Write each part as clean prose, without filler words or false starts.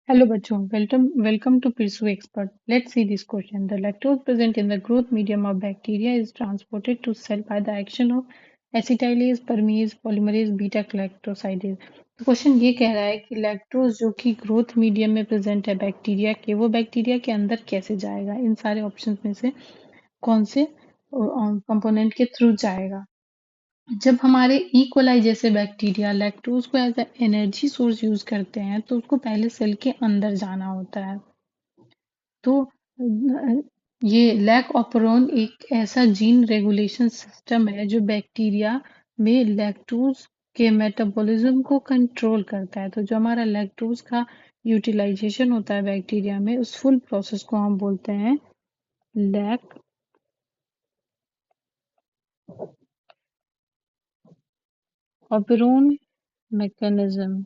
Hello बच्चों, welcome to Pursue Expert. Let's see this question. The lactose present in the growth medium of bacteria is transported to cell by the action of acetylase, permease, polymerase, beta galactosidase. तो question ये कह रहा है कि lactose जो कि growth medium में present है बैक्टीरिया के, वो बैक्टीरिया के अंदर कैसे जाएगा, इन सारे ऑप्शंस में से कौन से कंपोनेंट के थ्रू जाएगा। जब हमारे कोलाई जैसे बैक्टीरिया लैक्टोज को एज एनर्जी सोर्स यूज करते हैं तो उसको पहले सेल के अंदर जाना होता है। तो ये लैक ऑपरोन एक ऐसा जीन रेगुलेशन सिस्टम है जो बैक्टीरिया में लैक्टोज के मेटाबॉलिज्म को कंट्रोल करता है। तो जो हमारा लैक्टोज का यूटिलाइजेशन होता है बैक्टीरिया में, उस फुल प्रोसेस को हम बोलते हैं लैक ऑपरोन मैकेनिज्म।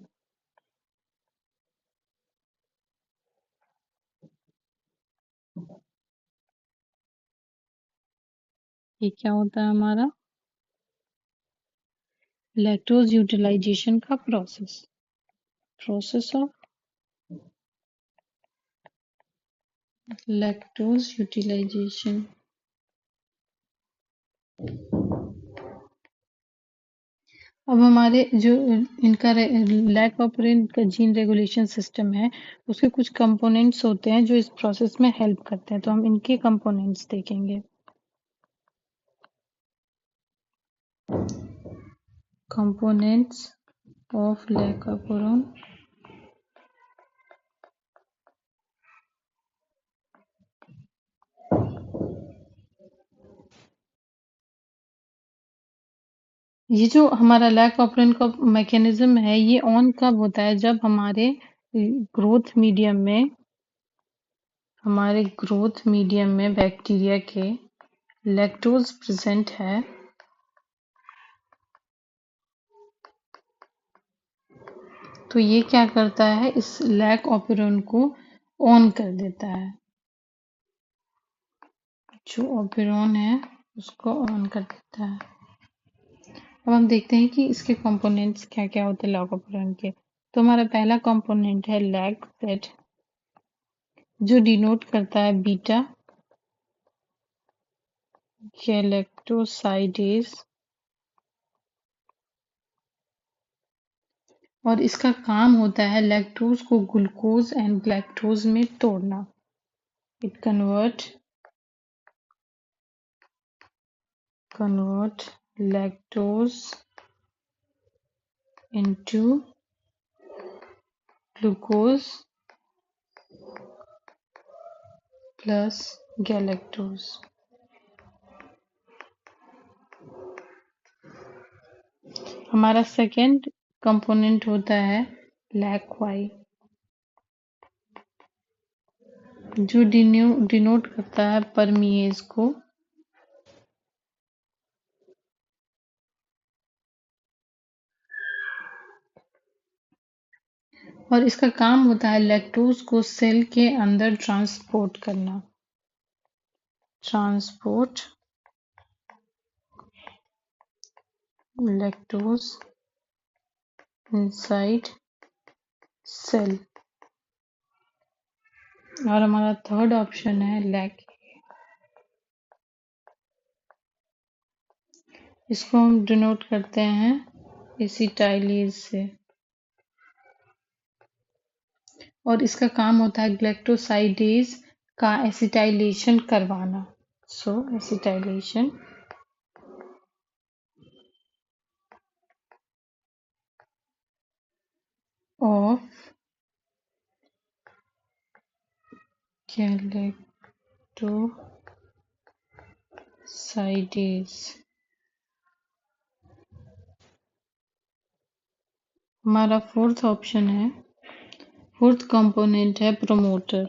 ये क्या होता है हमारा लैक्टोज यूटिलाइजेशन का प्रोसेस ऑफ लैक्टोज यूटिलाइजेशन। अब हमारे जो इनका लैक ऑपरेंट का जीन रेगुलेशन सिस्टम है, उसके कुछ कंपोनेंट्स होते हैं जो इस प्रोसेस में हेल्प करते हैं। तो हम इनके कंपोनेंट्स देखेंगे। Components of lac operon. ये जो हमारा लैक ऑपरेन का मैकेनिज्म है, ये ऑन कब होता है? जब हमारे ग्रोथ मीडियम में बैक्टीरिया के लैक्टोज प्रेजेंट है, तो ये क्या करता है, इस लैक ऑपरेन को ऑन कर देता है। जो ऑपरेन है उसको ऑन कर देता है। अब हम देखते हैं कि इसके कंपोनेंट्स क्या क्या होते हैं लैक ऑपरेन के। तो हमारा पहला कंपोनेंट है लैक जेड, जो डिनोट करता है बीटा गैलेक्टोसाइडेज, और इसका काम होता है लैक्टोज को ग्लूकोज एंड ग्लैक्टोज में तोड़ना। It convert lactose into glucose plus galactose. हमारा सेकेंड कंपोनेंट होता है लैक वाई, जो डिनोट करता है परमीएज को, और इसका काम होता है लैक्टोज को सेल के अंदर ट्रांसपोर्ट लैक्टोज इनसाइड सेल। और हमारा थर्ड ऑप्शन है लैक, इसको हम डिनोट करते हैं एसिटाइलेज से, और इसका काम होता है ग्लैक्टोसाइडेज का एसिटाइलेशन करवाना। So acetylation of galactosidase. हमारा फोर्थ कंपोनेंट है प्रोमोटर।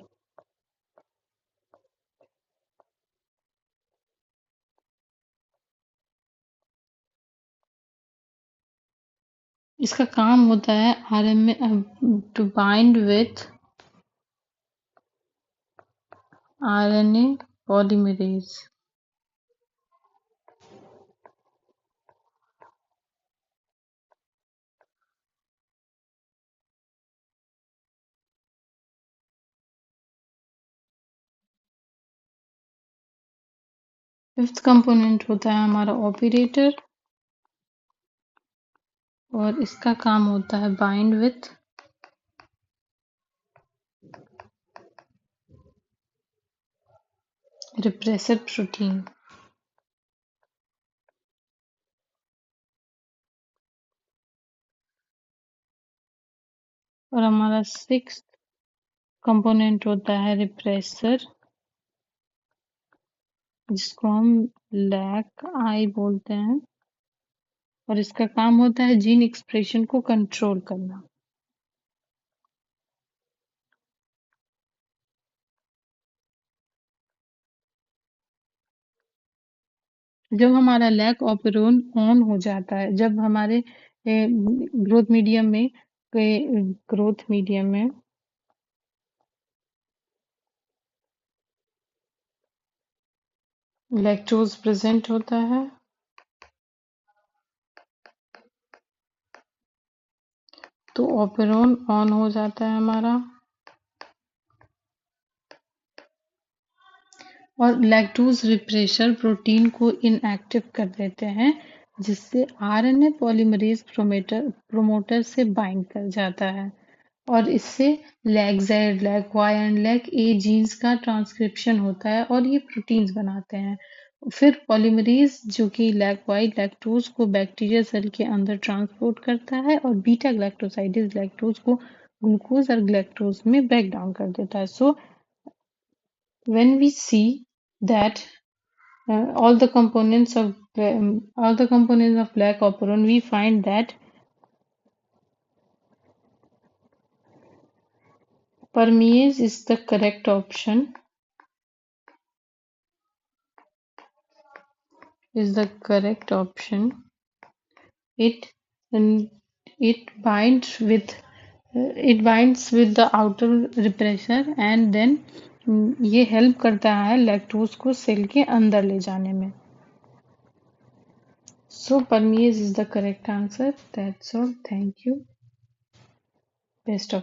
इसका काम होता है RNA to bind with RNA polymerase. Fifth component होता है हमारा ऑपरेटर और इसका काम होता है बाइंड विथ रिप्रेसर प्रोटीन। और हमारा सिक्स्थ कंपोनेंट होता है रिप्रेसर, जिसको हम लैक आई बोलते हैं और इसका काम होता है जीन एक्सप्रेशन को कंट्रोल करना। जब हमारा लैक ऑपरेन ऑन हो जाता है, जब हमारे ग्रोथ मीडियम में लैक्टोज प्रेजेंट होता है तो ऑपरेन ऑन हो जाता है हमारा और लैक्टोज रिप्रेसर प्रोटीन को इनएक्टिव कर देते हैं, जिससे आरएनए पॉलीमरेज प्रोमोटर से बाइंड कर जाता है और इससे lac Z, lac Y and lac A genes का ट्रांसक्रिप्शन होता है और ये प्रोटीन्स बनाते हैं। फिर पॉलीमरेज जो कि लैग वाई लैक्टोज को बैक्टीरिया सेल के अंदर ट्रांसपोर्ट करता है और बीटा ग्लैक्टोसाइडेज लैक्टोज को ग्लूकोज और ग्लैक्टोज में ब्रेक डाउन कर देता है। सो when we see that all the components of black operon, we find that permease is the correct option. It it binds with the outer repressor and then ये help करता है lactose को cell के अंदर ले जाने में। So permease is the correct answer. That's all. Thank you. Best of